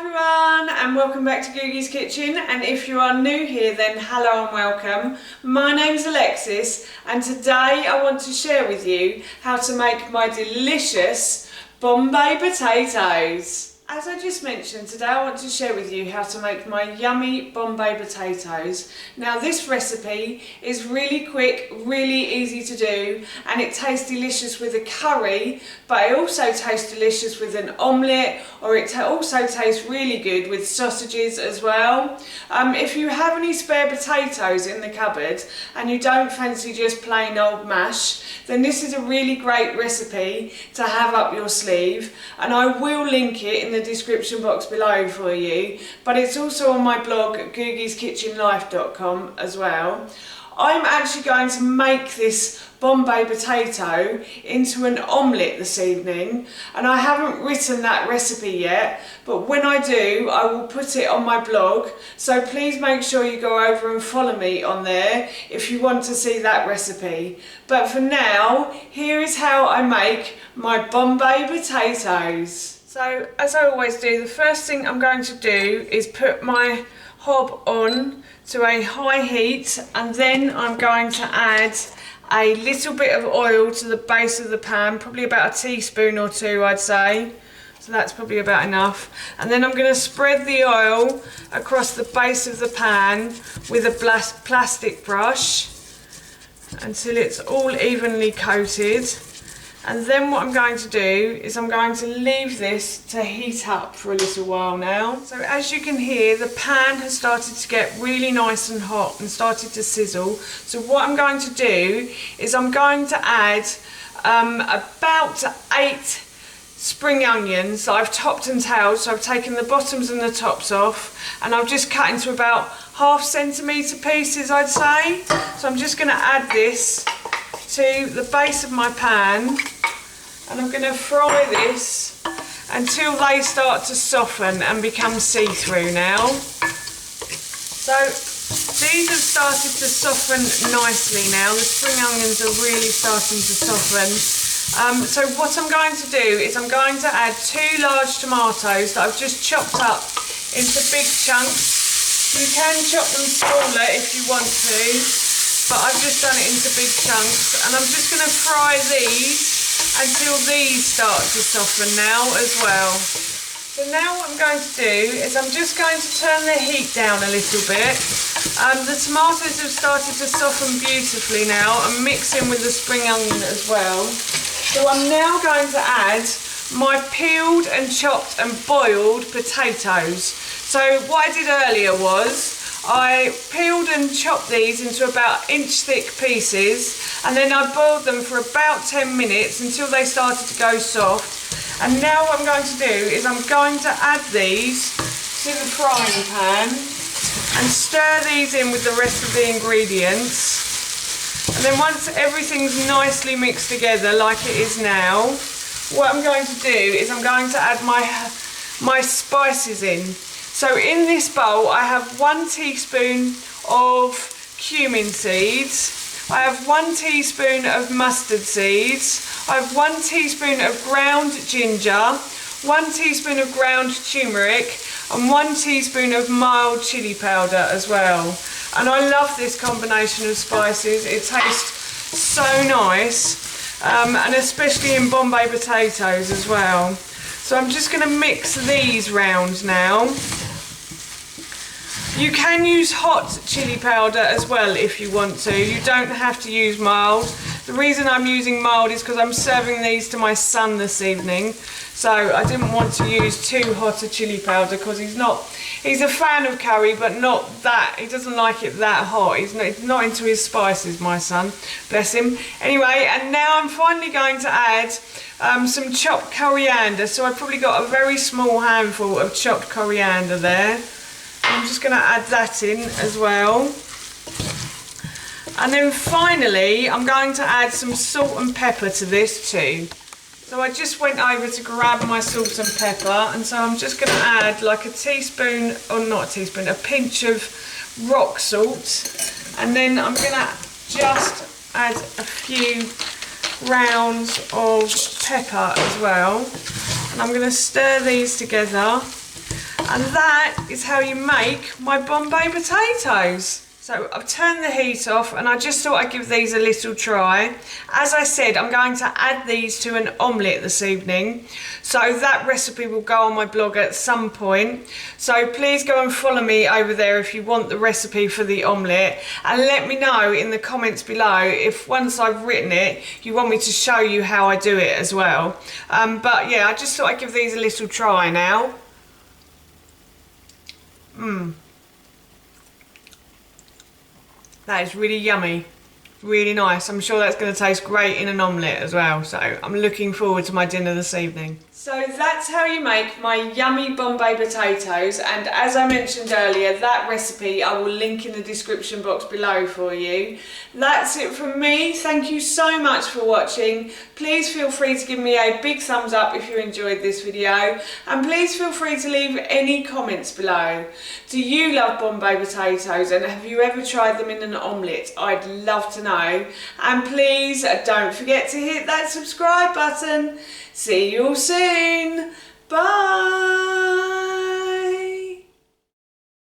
everyone and welcome back to Googie's Kitchen, and if you are new here then hello and welcome. My name's Alexis and today I want to share with you how to make my delicious Bombay potatoes. As I just mentioned, today I want to share with you how to make my yummy Bombay potatoes. Now this recipe is really quick, really easy to do, and it tastes delicious with a curry, but it also tastes delicious with an omelette, or it also tastes really good with sausages as well. If you have any spare potatoes in the cupboard and you don't fancy just plain old mash, then this is a really great recipe to have up your sleeve, and I will link it in the description box below for you, but it's also on my blog at googieskitchenlife.com as well. I'm actually going to make this Bombay potato into an omelette this evening, and I haven't written that recipe yet, but when I do I will put it on my blog, so please make sure you go over and follow me on there if you want to see that recipe. But for now, here is how I make my Bombay potatoes. So as I always do, the first thing I'm going to do is put my hob on to a high heat, and then I'm going to add a little bit of oil to the base of the pan, probably about a teaspoon or two I'd say. So that's probably about enough. And then I'm going to spread the oil across the base of the pan with a plastic brush until it's all evenly coated. And then what I'm going to do is I'm going to leave this to heat up for a little while now. So as you can hear, the pan has started to get really nice and hot and started to sizzle. So what I'm going to do is I'm going to add about 8 spring onions that I've topped and tailed. So I've taken the bottoms and the tops off, and I've just cut into about ½ centimetre pieces I'd say. So I'm just going to add this to the base of my pan, and I'm going to fry this until they start to soften and become see-through now. So these have started to soften nicely now. The spring onions are really starting to soften. So what I'm going to do is I'm going to add 2 large tomatoes that I've just chopped up into big chunks. You can chop them smaller if you want to, but I've just done it into big chunks, and I'm just going to fry these until these start to soften now as well. So now what I'm going to do is I'm just going to turn the heat down a little bit. The tomatoes have started to soften beautifully now and mix in with the spring onion as well. So I'm now going to add my peeled and chopped and boiled potatoes. So what I did earlier was I peeled and chopped these into about inch-thick pieces, and then I boiled them for about 10 minutes until they started to go soft. And now what I'm going to do is I'm going to add these to the frying pan and stir these in with the rest of the ingredients. And then once everything's nicely mixed together like it is now, what I'm going to do is I'm going to add my spices in. So in this bowl I have 1 teaspoon of cumin seeds, I have 1 teaspoon of mustard seeds, I have 1 teaspoon of ground ginger, 1 teaspoon of ground turmeric, and 1 teaspoon of mild chili powder as well. And I love this combination of spices, it tastes so nice, and especially in Bombay potatoes as well. So I'm just going to mix these round now. You can use hot chili powder as well if you want to. You don't have to use mild. The reason I'm using mild is because I'm serving these to my son this evening. So I didn't want to use too hot a chili powder because he's a fan of curry, but not that, he doesn't like it that hot. He's not into his spices, my son, bless him. Anyway, and now I'm finally going to add some chopped coriander. So I've probably got a very small handful of chopped coriander there. I'm just going to add that in as well. And then finally I'm going to add some salt and pepper to this too. So I just went over to grab my salt and pepper, and so I'm just going to add like a teaspoon, or not a teaspoon, a pinch of rock salt. And then I'm going to just add a few rounds of pepper as well. And I'm going to stir these together. And that is how you make my Bombay potatoes. So I've turned the heat off and I just thought I'd give these a little try. As I said, I'm going to add these to an omelette this evening. So that recipe will go on my blog at some point. So please go and follow me over there if you want the recipe for the omelette. And let me know in the comments below if once I've written it, you want me to show you how I do it as well. But yeah, I just thought I'd give these a little try now. That is really yummy, really nice. I'm sure that's going to taste great in an omelette as well. So I'm looking forward to my dinner this evening. So that's how you make my yummy Bombay potatoes, and as I mentioned earlier, that recipe I will link in the description box below for you. That's it from me. Thank you so much for watching. Please feel free to give me a big thumbs up if you enjoyed this video, and please feel free to leave any comments below. Do you love Bombay potatoes, and have you ever tried them in an omelette? I'd love to know. And please don't forget to hit that subscribe button. See you all soon. Bye.